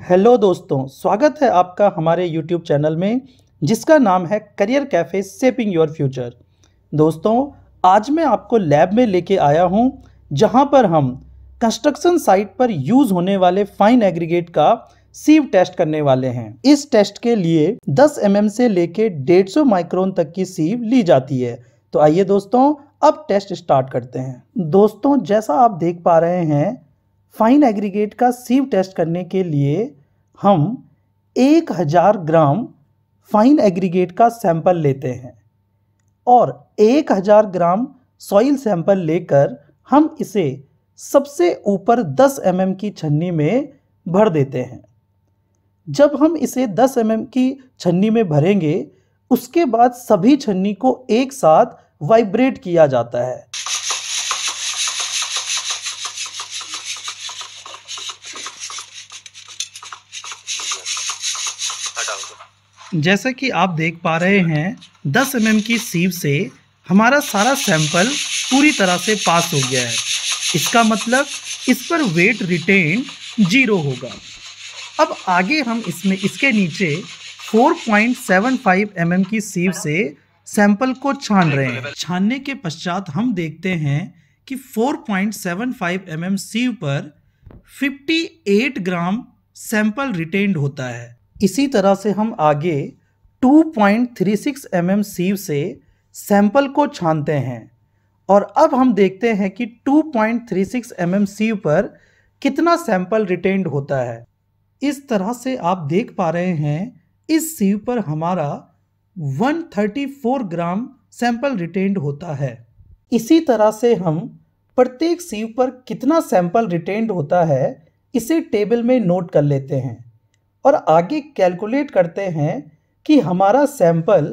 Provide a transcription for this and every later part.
Hello दोस्तों, स्वागत है आपका हमारे YouTube चैनल में जिसका नाम है career cafe shaping your future. दोस्तों, आज मैं आपको लैब में लेके आया हूं जहां पर हम कंस्ट्रक्शन साइट पर यूज़ होने वाले फाइन एग्रीगेट का सीव टेस्ट करने वाले हैं। इस टेस्ट के लिए 10 mm से लेके 150 माइक्रोन तक की सीव ली जाती है। तो आइए दोस्तों, अब टेस्ट स्टार्ट करते हैं। दोस्तों, जैसा आप देख पा रहे हैं, फाइन एग्रीगेट का सीव टेस्ट करने के लिए हम 1000 ग्राम फाइन एग्रीगेट का सैंपल लेते हैं और 1000 ग्राम सॉइल सैंपल लेकर हम इसे सबसे ऊपर 10 mm की छन्नी में भर देते हैं। जब हम इसे 10 mm की छन्नी में भरेंगे, उसके बाद सभी छन्नी को एक साथ वाइब्रेट किया जाता है। जैसा कि आप देख पा रहे हैं, 10 mm की सीव से हमारा सारा सैंपल पूरी तरह से पास हो गया है। इसका मतलब इस पर वेट रिटेन 0 होगा। अब आगे हम इसके नीचे 4.75 mm की सीव से सैंपल को छान रहे हैं। छानने के पश्चात हम देखते हैं कि 4.75 mm सीव पर 58 ग्राम सैंपल रिटेन्ड होता है। इसी तरह से हम आगे 2.36 mm सीव से सैंपल को छानते हैं और अब हम देखते हैं कि 2.36 mm सीव पर कितना सैंपल रिटेन्ड होता है। इस तरह से आप देख पा रहे हैं, इस सीव पर हमारा 134 ग्राम सैंपल रिटेन्ड होता है। इसी तरह से हम प्रत्येक सीव पर कितना सैंपल रिटेन्ड होता है इसे टेबल में नोट कर लेते हैं और आगे कैलकुलेट करते हैं कि हमारा सैंपल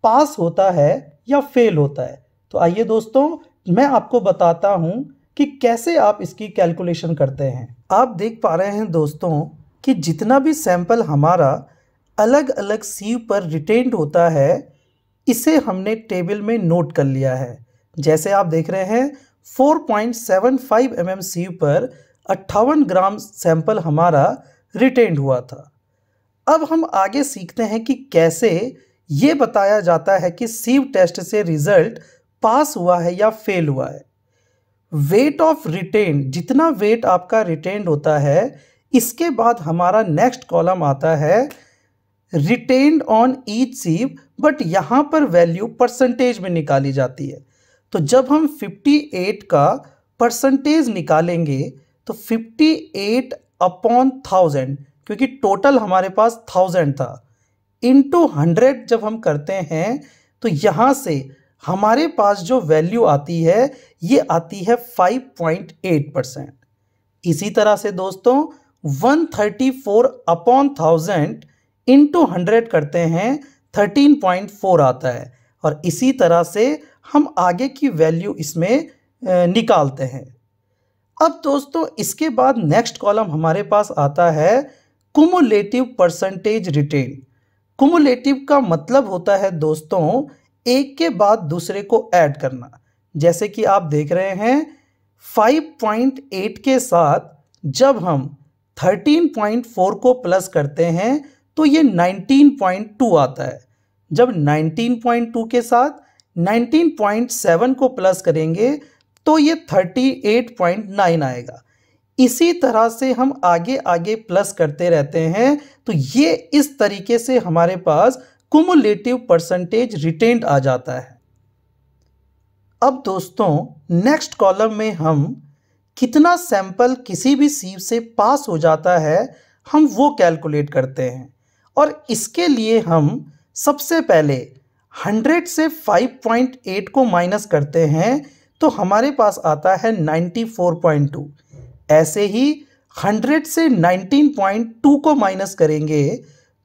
पास होता है या फेल होता है। तो आइए दोस्तों, मैं आपको बताता हूं कि कैसे आप इसकी कैलकुलेशन करते हैं। आप देख पा रहे हैं दोस्तों कि जितना भी सैंपल हमारा अलग अलग सीव पर रिटेन्ड होता है, इसे हमने टेबल में नोट कर लिया है। जैसे आप देख रहे हैं, 4.75 mm सीव पर 58 ग्राम सैंपल हमारा रिटेन्ड हुआ था। अब हम आगे सीखते हैं कि कैसे ये बताया जाता है कि सीव टेस्ट से रिजल्ट पास हुआ है या फेल हुआ है। वेट ऑफ रिटेन, जितना वेट आपका रिटेन्ड होता है, इसके बाद हमारा नेक्स्ट कॉलम आता है रिटेन्ड ऑन ईच सीव, बट यहाँ पर वैल्यू परसेंटेज में निकाली जाती है। तो जब हम 58 का परसेंटेज निकालेंगे तो 58 अपॉन 1000, क्योंकि टोटल हमारे पास 1000 था, इनटू 100 जब हम करते हैं तो यहाँ से हमारे पास जो वैल्यू आती है ये आती है 5.8%। इसी तरह से दोस्तों 134 अपॉन 1000 इनटू 100 करते हैं, 13.4 आता है और इसी तरह से हम आगे की वैल्यू इसमें निकालते हैं। अब दोस्तों इसके बाद नेक्स्ट कॉलम हमारे पास आता है कुमुलेटिव परसेंटेज रिटेन। कुमुलेटिव का मतलब होता है दोस्तों एक के बाद दूसरे को ऐड करना। जैसे कि आप देख रहे हैं, 5.8 के साथ जब हम 13.4 को प्लस करते हैं तो ये 19.2 आता है। जब 19.2 के साथ 19.7 को प्लस करेंगे तो ये 38.9 आएगा। इसी तरह से हम आगे आगे प्लस करते रहते हैं। तो ये इस तरीके से हमारे पास कुमुलेटिव परसेंटेज रिटेन्ड आ जाता है। अब दोस्तों नेक्स्ट कॉलम में हम कितना सैंपल किसी भी सीव से पास हो जाता है, हम वो कैलकुलेट करते हैं और इसके लिए हम सबसे पहले 100 से 5.8 को माइनस करते हैं तो हमारे पास आता है 94.2। ऐसे ही 100 से 19.2 को माइनस करेंगे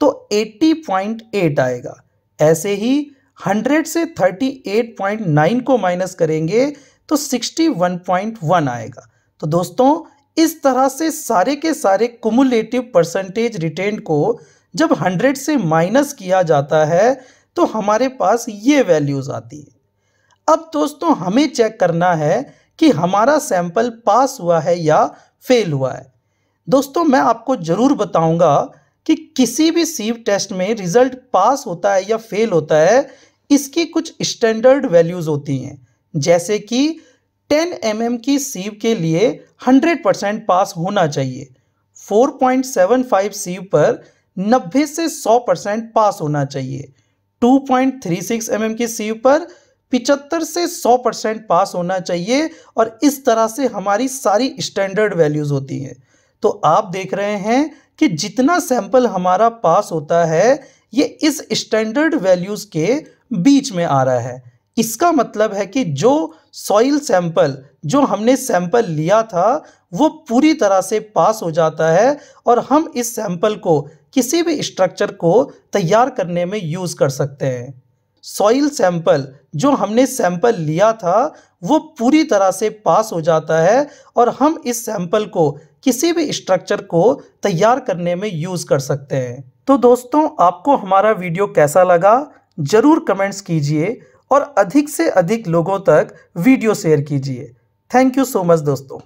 तो 80.8 आएगा। ऐसे ही 100 से 38.9 को माइनस करेंगे तो 61.1 आएगा। तो दोस्तों इस तरह से सारे के सारे कुमुलेटिव परसेंटेज रिटेन्ड को जब 100 से माइनस किया जाता है तो हमारे पास ये वैल्यूज़ आती है। अब दोस्तों हमें चेक करना है कि हमारा सैंपल पास हुआ है या फेल हुआ है। दोस्तों मैं आपको ज़रूर बताऊंगा कि किसी भी सीव टेस्ट में रिजल्ट पास होता है या फेल होता है, इसकी कुछ स्टैंडर्ड वैल्यूज़ होती हैं। जैसे कि 10 mm की सीव के लिए 100% पास होना चाहिए, 4.75 सीव पर 90 से 100% पास होना चाहिए, 2.36 mm की सीव पर 75 से 100% पास होना चाहिए, और इस तरह से हमारी सारी स्टैंडर्ड वैल्यूज़ होती हैं। तो आप देख रहे हैं कि जितना सैंपल हमारा पास होता है ये इस स्टैंडर्ड वैल्यूज़ के बीच में आ रहा है। इसका मतलब है कि जो सॉइल सैंपल जो हमने सैंपल लिया था वो पूरी तरह से पास हो जाता है, और हम इस सैंपल को किसी भी स्ट्रक्चर को तैयार करने में यूज़ कर सकते हैं। सॉइल सैंपल जो हमने सैंपल लिया था वो पूरी तरह से पास हो जाता है, और हम इस सैंपल को किसी भी स्ट्रक्चर को तैयार करने में यूज़ कर सकते हैं। तो दोस्तों आपको हमारा वीडियो कैसा लगा ज़रूर कमेंट्स कीजिए, और अधिक से अधिक लोगों तक वीडियो शेयर कीजिए। थैंक यू सो मच दोस्तों।